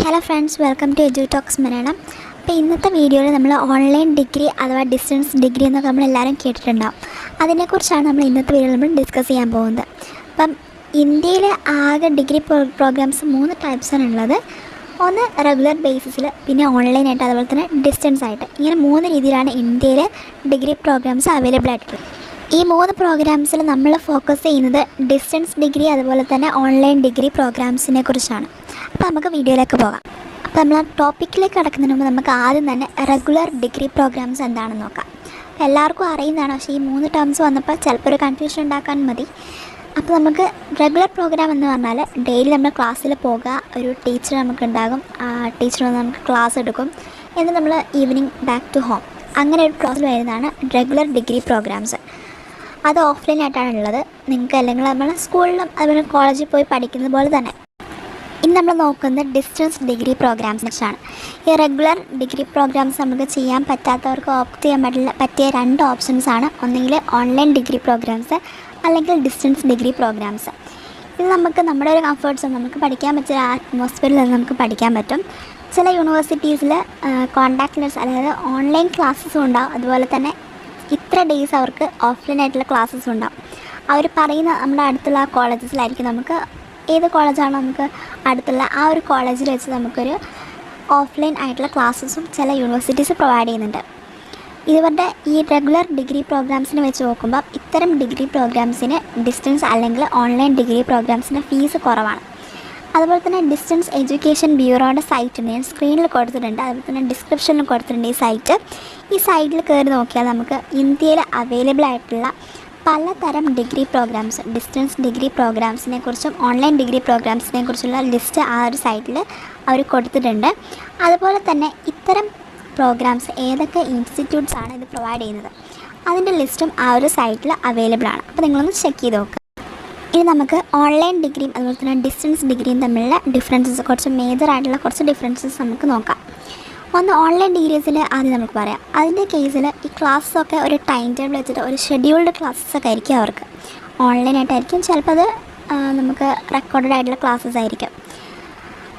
Hello friends, welcome to EduTalks Malayalam. അപ്പോൾ ഇന്നത്തെ വീഡിയോയിൽ നമ്മൾ ഓൺലൈൻ ഡിഗ്രി അഥവാ ഡിസ്റ്റൻസ് ഡിഗ്രി എന്നൊക്കെ നമ്മളെല്ലാവരും കേട്ടിട്ടുണ്ടാവും. അതിനെക്കുറിച്ചാണ് നമ്മൾ ഇന്നത്തെ വീഡിയോയിൽ നമ്മൾ ഡിസ്കസ് ചെയ്യാൻ പോകുന്നത്. അപ്പം ഇന്ത്യയിലെ ആകെ ഡിഗ്രി പ്രോഗ്രാംസ് 3 ടൈപ്സാണ് ഉള്ളത്. ഒന്ന് റെഗുലർ ബേസിസിൽ, പിന്നെ ഓൺലൈനായിട്ട്, അതുപോലെ തന്നെ ഡിസ്റ്റൻസ് ആയിട്ട്. ഇങ്ങനെ 3 രീതിയിലാണ് ഇന്ത്യയിലെ ഡിഗ്രി പ്രോഗ്രാംസ് അവൈലബിൾ ആയിട്ടുള്ളത്. ഈ 3 പ്രോഗ്രാംസിൽ നമ്മൾ ഫോക്കസ് ചെയ്യുന്നത് ഡിസ്റ്റൻസ് ഡിഗ്രി അതുപോലെ തന്നെ ഓൺലൈൻ ഡിഗ്രി പ്രോഗ്രാംസിനെ കുറിച്ചാണ്. അപ്പോൾ നമുക്ക് വീഡിയോയിലേക്ക് പോകാം. അപ്പോൾ നമ്മൾ ടോപ്പിക്കിലേക്ക് കടക്കുന്നതിന് മുമ്പ് നമുക്ക് ആദ്യം തന്നെ റെഗുലർ ഡിഗ്രി പ്രോഗ്രാംസ് എന്താണെന്ന് നോക്കാം. അപ്പോൾ എല്ലാവർക്കും അറിയുന്നതാണ്, പക്ഷേ ഈ 3 ടേംസ് വന്നപ്പോൾ ചിലപ്പോൾ ഒരു കൺഫ്യൂഷൻ ഉണ്ടാക്കാൻ മതി. അപ്പോൾ നമുക്ക് റെഗുലർ പ്രോഗ്രാം എന്ന് പറഞ്ഞാൽ ഡെയിലി നമ്മൾ ക്ലാസ്സിൽ പോകുക, ഒരു ടീച്ചർ നമുക്കുണ്ടാകും, ആ ടീച്ചർ വന്ന് നമുക്ക് ക്ലാസ് എടുക്കും, എന്നിട്ട് നമ്മൾ ഈവനിങ് ബാക്ക് ടു ഹോം, അങ്ങനെ ഒരു പ്രോസസ് വരുന്നതാണ് റെഗുലർ ഡിഗ്രി പ്രോഗ്രാംസ്. അത് ഓഫ്ലൈനായിട്ടാണ് ഉള്ളത്. നിങ്ങൾക്ക് അല്ലെങ്കിൽ നമ്മൾ സ്കൂളിലും അതുപോലെ കോളേജിൽ പോയി പഠിക്കുന്നത് പോലെ തന്നെ. ഇനി നമ്മൾ നോക്കുന്നത് ഡിസ്റ്റൻസ് ഡിഗ്രി പ്രോഗ്രാംസിനെക്കുറിച്ചാണ്. ഈ റെഗുലർ ഡിഗ്രി പ്രോഗ്രാംസ് നമുക്ക് ചെയ്യാൻ പറ്റാത്തവർക്ക് ഓപ്റ്റ് ചെയ്യാൻ പറ്റിയ 2 ഓപ്ഷൻസാണ്. ഒന്നെങ്കിൽ ഓൺലൈൻ ഡിഗ്രി പ്രോഗ്രാംസ് അല്ലെങ്കിൽ ഡിസ്റ്റൻസ് ഡിഗ്രി പ്രോഗ്രാംസ്. ഇത് നമുക്ക് നമ്മുടെ ഒരു കംഫർട്ട്സ് നമുക്ക് പഠിക്കാൻ പറ്റിയ അറ്റ്മോസ്ഫിയറിൽ നിന്ന് നമുക്ക് പഠിക്കാൻ പറ്റും. ചില യൂണിവേഴ്സിറ്റീസിൽ കോൺടാക്ട് ലെസ്, അതായത് ഓൺലൈൻ ക്ലാസ്സസും ഉണ്ടാവും, അതുപോലെ തന്നെ ഇത്ര ഡേയ്സ് അവർക്ക് ഓഫ്ലൈനായിട്ടുള്ള ക്ലാസ്സസും ഉണ്ടാവും. അവർ പറയുന്ന നമ്മുടെ അടുത്തുള്ള കോളേജസിലായിരിക്കും, നമുക്ക് ഏത് കോളേജാണോ നമുക്ക് അടുത്തുള്ള ആ ഒരു കോളേജിൽ വെച്ച് നമുക്കൊരു ഓഫ്ലൈൻ ആയിട്ടുള്ള ക്ലാസ്സസും ചില യൂണിവേഴ്സിറ്റീസ് പ്രൊവൈഡ് ചെയ്യുന്നുണ്ട്. ഇവരുടെ ഈ റെഗുലർ ഡിഗ്രി പ്രോഗ്രാംസിനെ വെച്ച് നോക്കുമ്പോൾ ഇത്തരം ഡിഗ്രി പ്രോഗ്രാംസിന് ഡിസ്റ്റൻസ് അല്ലെങ്കിൽ ഓൺലൈൻ ഡിഗ്രി പ്രോഗ്രാംസിന് ഫീസ് കുറവാണ്. അതുപോലെ തന്നെ ഡിസ്റ്റൻസ് എഡ്യൂക്കേഷൻ ബ്യൂറോയുടെ സൈറ്റ് ഞാൻ സ്ക്രീനിൽ കൊടുത്തിട്ടുണ്ട്, അതുപോലെ തന്നെ ഡിസ്ക്രിപ്ഷനിൽ കൊടുത്തിട്ടുണ്ട് ഈ സൈറ്റിൽ കയറി നോക്കിയാൽ നമുക്ക് ഇന്ത്യയിൽ അവൈലബിൾ ആയിട്ടുള്ള പലതരം ഡിഗ്രി പ്രോഗ്രാംസ്, ഡിസ്റ്റൻസ് ഡിഗ്രി പ്രോഗ്രാംസിനെ കുറിച്ചും ഓൺലൈൻ ഡിഗ്രി പ്രോഗ്രാംസിനെ കുറിച്ചുള്ള ലിസ്റ്റ് ആ ഒരു സൈറ്റിൽ അവർ കൊടുത്തിട്ടുണ്ട്. അതുപോലെ തന്നെ ഇത്തരം പ്രോഗ്രാംസ് ഏതൊക്കെ ഇൻസ്റ്റിറ്റ്യൂട്ട്സ് ആണ് ഇത് പ്രൊവൈഡ് ചെയ്യുന്നത് അതിൻ്റെ ലിസ്റ്റും ആ ഒരു സൈറ്റിൽ അവൈലബിൾ ആണ്. അപ്പോൾ നിങ്ങളൊന്ന് ചെക്ക് ചെയ്ത് നോക്കുക. ഇനി നമുക്ക് ഓൺലൈൻ ഡിഗ്രിയും അതുപോലെ തന്നെ ഡിസ്റ്റൻസ് ഡിഗ്രിയും തമ്മിലുള്ള ഡിഫറൻസസ്, കുറച്ച് മേജറായിട്ടുള്ള കുറച്ച് ഡിഫറൻസസ് നമുക്ക് നോക്കാം. ഒന്ന് ഓൺലൈൻ ഡിഗ്രീസിൽ ആദ്യം നമുക്ക് പറയാം. അതിൻ്റെ കേസിൽ ഈ ക്ലാസ്സൊക്കെ ഒരു ടൈം ടേബിൾ വെച്ചിട്ട് ഒരു ഷെഡ്യൂൾഡ് ക്ലാസ്സൊക്കെ ആയിരിക്കും അവർക്ക്. ഓൺലൈനായിട്ടായിരിക്കും, ചിലപ്പോൾ അത് നമുക്ക് റെക്കോർഡഡ് ആയിട്ടുള്ള ക്ലാസ്സസ് ആയിരിക്കും.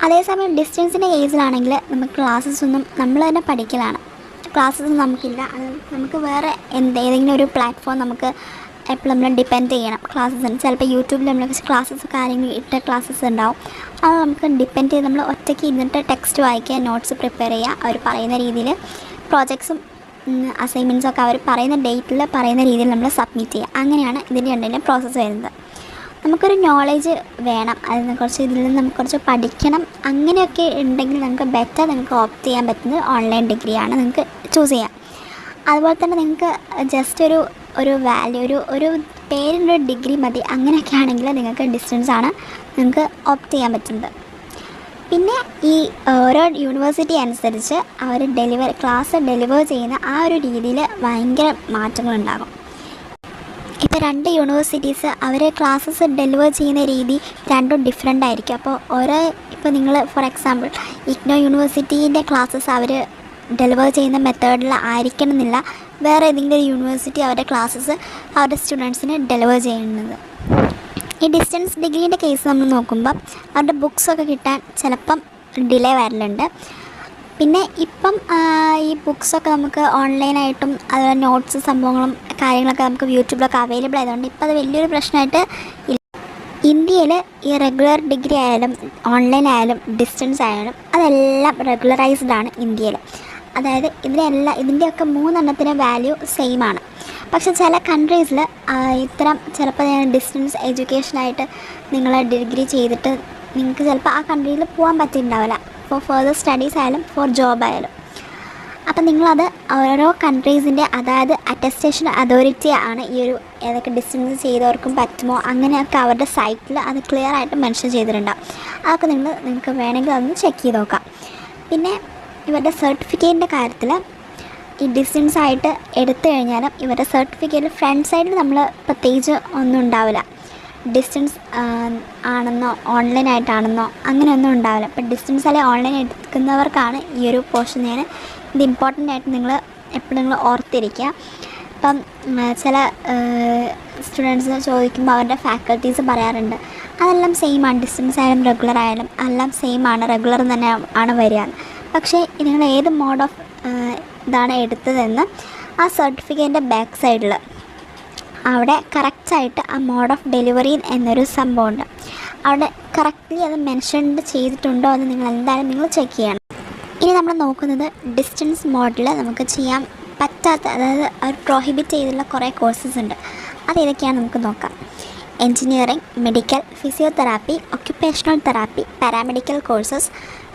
അതേസമയം ഡിസ്റ്റൻസിൻ്റെ കേസിലാണെങ്കിൽ നമുക്ക് ക്ലാസ്സസ് ഒന്നും നമ്മൾ തന്നെ പഠിക്കലാണ്, ക്ലാസ്സസ് നമുക്കില്ല. അത് നമുക്ക് വേറെ ഏതെങ്കിലും ഒരു പ്ലാറ്റ്ഫോം നമുക്ക് എപ്പോഴും നമ്മൾ ഡിപ്പെൻഡ് ചെയ്യണം. ക്ലാസ്സസിന് ചിലപ്പോൾ യൂട്യൂബിൽ നമ്മൾ ക്ലാസ്സസ് കാര്യങ്ങൾ ഇട്ട ക്ലാസ്സസ് ഉണ്ടാവും, അത് നമുക്ക് ഡിപ്പെൻഡ് ചെയ്ത് നമ്മൾ ഒറ്റയ്ക്ക് ഇരുന്നിട്ട് ടെക്സ്റ്റ് വായിക്കുക, നോട്ട്സ് പ്രിപ്പയർ ചെയ്യുക, അവർ പറയുന്ന രീതിയിൽ പ്രോജക്ട്സും അസൈൻമെൻറ്റ്സും ഒക്കെ അവർ പറയുന്ന ഡേറ്റിൽ പറയുന്ന രീതിയിൽ നമ്മൾ സബ്മിറ്റ് ചെയ്യുക. അങ്ങനെയാണ് ഇതിൻ്റെ രണ്ടിൻ്റെയും പ്രോസസ്സ് വരുന്നത്. നമുക്കൊരു നോളേജ് വേണം, അതിനെക്കുറിച്ച് ഇതിൽ നിന്ന് നമുക്ക് കുറച്ച് പഠിക്കണം, അങ്ങനെയൊക്കെ ഉണ്ടെങ്കിൽ നമുക്ക് ബെറ്റർ നിങ്ങൾക്ക് ഓപ്റ്റ് ചെയ്യാൻ പറ്റുന്നത് ഓൺലൈൻ ഡിഗ്രിയാണ്, നിങ്ങൾക്ക് ചൂസ് ചെയ്യാം. അതുപോലെ തന്നെ നിങ്ങൾക്ക് ജസ്റ്റ് ഒരു വാല്യൂ, ഒരു പേരിൻ്റെ ഡിഗ്രി മതി, അങ്ങനെയൊക്കെ ആണെങ്കിൽ നിങ്ങൾക്ക് ഡിസ്റ്റൻസാണ് നിങ്ങൾക്ക് ഓപ്റ്റ് ചെയ്യാൻ പറ്റുന്നത്. പിന്നെ ഈ ഓരോ യൂണിവേഴ്സിറ്റി അനുസരിച്ച് അവർ ക്ലാസ് ഡെലിവർ ചെയ്യുന്ന ആ ഒരു രീതിയിൽ ഭയങ്കര മാറ്റങ്ങളുണ്ടാകും. ഇപ്പോൾ 2 യൂണിവേഴ്സിറ്റീസ് അവർ ക്ലാസ്സസ് ഡെലിവർ ചെയ്യുന്ന രീതി രണ്ടും ഡിഫറെൻ്റ് ആയിരിക്കും. അപ്പോൾ ഇപ്പോൾ നിങ്ങൾ ഫോർ എക്സാമ്പിൾ ഇഗ്നോ യൂണിവേഴ്സിറ്റീൻ്റെ ക്ലാസ്സസ് അവർ ഡെലിവർ ചെയ്യുന്ന മെത്തേഡിൽ ആയിരിക്കണമെന്നില്ല വേറെ ഏതെങ്കിലും ഒരു യൂണിവേഴ്സിറ്റി അവരുടെ ക്ലാസ്സസ് അവരുടെ സ്റ്റുഡൻസിന് ഡെലിവർ ചെയ്യുന്നത്. ഈ ഡിസ്റ്റൻസ് ഡിഗ്രീൻ്റെ കേസ് നമ്മൾ നോക്കുമ്പോൾ അവരുടെ ബുക്സൊക്കെ കിട്ടാൻ ചിലപ്പം ഡിലേ വരലുണ്ട്. പിന്നെ ഇപ്പം ഈ ബുക്സൊക്കെ നമുക്ക് ഓൺലൈനായിട്ടും അതുപോലെ നോട്ട്സ് സംഭവങ്ങളും കാര്യങ്ങളൊക്കെ നമുക്ക് യൂട്യൂബിലൊക്കെ അവൈലബിൾ ആയതുകൊണ്ട് ഇപ്പോൾ അത് വലിയൊരു പ്രശ്നമായിട്ട് ഇല്ല. ഇന്ത്യയിൽ ഈ റെഗുലർ ഡിഗ്രി ആയാലും ഓൺലൈൻ ആയാലും ഡിസ്റ്റൻസ് ആയാലും അതെല്ലാം റെഗുലറൈസ്ഡ് ആണ് ഇന്ത്യയിൽ. അതായത് ഇതിൻ്റെയൊക്കെ 3 എണ്ണത്തിന് വാല്യൂ സെയിം ആണ്. പക്ഷെ ചില കൺട്രീസിൽ ഇത്തരം ചിലപ്പോൾ ഡിസ്റ്റൻസ് എഡ്യൂക്കേഷനായിട്ട് നിങ്ങൾ ഡിഗ്രി ചെയ്തിട്ട് നിങ്ങൾക്ക് ചിലപ്പോൾ ആ കൺട്രിയിൽ പോകാൻ പറ്റിയിട്ടുണ്ടാവില്ല, ഫോർ ഫർദർ സ്റ്റഡീസ് ആയാലും ഫോർ ജോബ് ആയാലും. അപ്പം നിങ്ങളത് ഓരോ കൺട്രീസിൻ്റെ അതായത് അറ്റസ്റ്റേഷൻ അതോറിറ്റി ആണ് ഈ ഒരു ഏതൊക്കെ ഡിസ്റ്റൻസ് ചെയ്തവർക്കും പറ്റുമോ അങ്ങനെയൊക്കെ അവരുടെ സൈറ്റിൽ അത് ക്ലിയർ ആയിട്ട് മെൻഷൻ ചെയ്തിട്ടുണ്ടാവും. അതൊക്കെ നിങ്ങൾക്ക് വേണമെങ്കിൽ അതൊന്ന് ചെക്ക് ചെയ്ത് നോക്കാം. പിന്നെ ഇവരുടെ സർട്ടിഫിക്കറ്റിൻ്റെ കാര്യത്തിൽ ഈ ഡിസ്റ്റൻസ് ആയിട്ട് എടുത്തു കഴിഞ്ഞാലും ഇവരുടെ സർട്ടിഫിക്കറ്റിൽ ഫ്രണ്ട് സൈഡിൽ നമ്മൾ പ്രത്യേകിച്ച് ഒന്നും ഉണ്ടാവില്ല, ഡിസ്റ്റൻസ് ആണെന്നോ ഓൺലൈനായിട്ടാണെന്നോ അങ്ങനെയൊന്നും ഉണ്ടാവില്ല. ഇപ്പോൾ ഡിസ്റ്റൻസ് അല്ലെങ്കിൽ ഓൺലൈൻ എടുക്കുന്നവർക്കാണ് ഈ ഒരു പോർഷൻ ഇത് ഇമ്പോർട്ടൻ്റ് ആയിട്ട് നിങ്ങൾ എപ്പോഴും ഓർത്തിരിക്കുക. ഇപ്പം ചില സ്റ്റുഡൻസിന് ചോദിക്കുമ്പോൾ അവരുടെ ഫാക്കൽറ്റീസ് പറയാറുണ്ട് അതെല്ലാം സെയിം ആണ്, ഡിസ്റ്റൻസ് ആയാലും റെഗുലർ ആയാലും എല്ലാം സെയിം ആണ്, റെഗുലർ തന്നെ ആണ് വരിക. പക്ഷേ നിങ്ങൾ ഏത് മോഡ് ഓഫ് ഇതാണ് എടുത്തതെന്ന് ആ സർട്ടിഫിക്കറ്റിൻ്റെ ബാക്ക് സൈഡിൽ അവിടെ കറക്റ്റായിട്ട് ആ മോഡ് ഓഫ് ഡെലിവറി എന്നൊരു സംഭവമുണ്ട്. അവിടെ കറക്റ്റ്ലി അത് മെൻഷൻഡ് ചെയ്തിട്ടുണ്ടോ എന്ന് നിങ്ങൾ ചെക്ക് ചെയ്യണം. ഇനി നമ്മൾ നോക്കുന്നത് ഡിസ്റ്റൻസ് മോഡിൽ നമുക്ക് ചെയ്യാൻ പറ്റാത്ത, അതായത് അവർ പ്രോഹിബിറ്റ് ചെയ്തിട്ടുള്ള കുറേ കോഴ്സസ് ഉണ്ട്. അതേതൊക്കെയാണ് നമുക്ക് നോക്കാം. Engineering, medical, physiotherapy, occupational therapy, paramedical courses,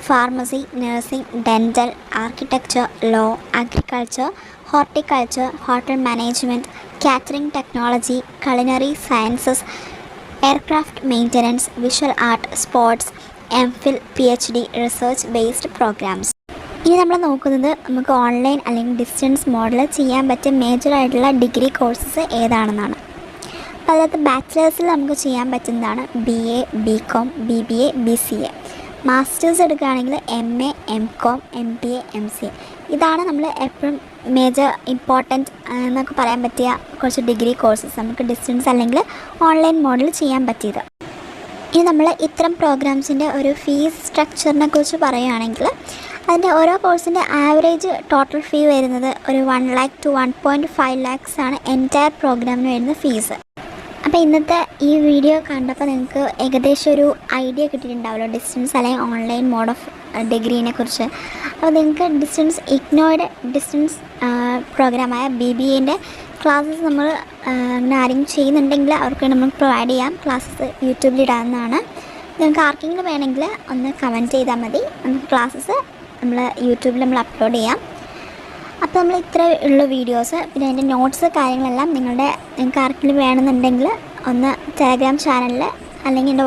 pharmacy, nursing, dental, architecture, law, agriculture, horticulture, hotel management, catering technology, culinary sciences, aircraft maintenance, visual art, sports, MPhil, PhD, research based programmes. ഇനി നമ്മൾ നോക്കുന്നത് നമുക്ക് online അല്ലെങ്കിൽ distance മോഡിൽ ചെയ്യാൻ പറ്റിയ മേജറായിട്ടുള്ള degree courses ഏതാണെന്നാണ്. അപ്പോൾ അതിനകത്ത് ബാച്ചിലേഴ്സിൽ നമുക്ക് ചെയ്യാൻ പറ്റുന്നതാണ് BA, BCom, BBA, BCA. Masters എടുക്കുകയാണെങ്കിൽ MA, MCom, MBA, MCA. ഇതാണ് നമ്മൾ എപ്പോഴും മേജർ ഇമ്പോർട്ടൻറ്റ് എന്നൊക്കെ പറയാൻ പറ്റിയ കുറച്ച് ഡിഗ്രി കോഴ്സസ് നമുക്ക് ഡിസ്റ്റൻസ് അല്ലെങ്കിൽ ഓൺലൈൻ മോഡിൽ ചെയ്യാൻ പറ്റിയത്. ഇനി നമ്മൾ ഇത്തരം പ്രോഗ്രാംസിൻ്റെ ഒരു ഫീസ് സ്ട്രക്ചറിനെ കുറിച്ച് പറയുകയാണെങ്കിൽ അതിൻ്റെ ഓരോ കോഴ്സിൻ്റെ ആവറേജ് ടോട്ടൽ ഫീ വരുന്നത് ഒരു 1 lakh to 1.5 lakhs ആണ് എൻറ്റയർ പ്രോഗ്രാമിന് വരുന്ന ഫീസ്. അപ്പോൾ ഇന്നത്തെ ഈ വീഡിയോ കണ്ടപ്പോൾ നിങ്ങൾക്ക് ഏകദേശം ഒരു ഐഡിയ കിട്ടിയിട്ടുണ്ടാവുമല്ലോ ഡിസ്റ്റൻസ് അല്ലെങ്കിൽ ഓൺലൈൻ മോഡ് ഓഫ് ഡിഗ്രീനെ കുറിച്ച്. അപ്പോൾ നിങ്ങൾക്ക് ഡിസ്റ്റൻസ് ഇഗ്നോയുടെ ഡിസ്റ്റൻസ് പ്രോഗ്രാമായ BBAൻ്റെ ക്ലാസ്സസ് നമ്മൾ അങ്ങനെ ആരെങ്കിലും ചെയ്യുന്നുണ്ടെങ്കിൽ അവർക്ക് നമ്മൾ പ്രൊവൈഡ് ചെയ്യാം. ക്ലാസ്സസ് യൂട്യൂബിൽ ഇടാവുന്നതാണ്. നിങ്ങൾക്ക് ആർക്കെങ്കിലും വേണമെങ്കിൽ ഒന്ന് കമൻറ്റ് ചെയ്താൽ മതി. നമുക്ക് ക്ലാസ്സസ് നമ്മൾ യൂട്യൂബിൽ നമ്മൾ അപ്ലോഡ് ചെയ്യാം. അപ്പോൾ നമ്മൾ ഇത്ര ഉള്ള വീഡിയോസ്, പിന്നെ അതിൻ്റെ നോട്ട്സ് കാര്യങ്ങളെല്ലാം നിങ്ങൾക്ക് ആർക്കെങ്കിലും വേണമെന്നുണ്ടെങ്കിൽ ഒന്ന് ടെലഗ്രാം ചാനലിൽ അല്ലെങ്കിൽ എൻ്റെ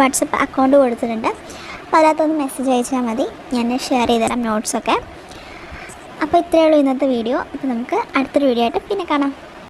വാട്സപ്പ് അക്കൗണ്ട് കൊടുത്തിട്ടുണ്ട്. അപ്പോൾ അതിനകത്തൊന്ന് മെസ്സേജ് അയച്ചാൽ മതി, ഞാൻ ഷെയർ ചെയ്ത് തരാം നോട്ട്സൊക്കെ. അപ്പോൾ ഇത്രയേ ഉള്ളൂ ഇന്നത്തെ വീഡിയോ. അപ്പോൾ നമുക്ക് അടുത്തൊരു വീഡിയോ ആയിട്ട് പിന്നെ കാണാം.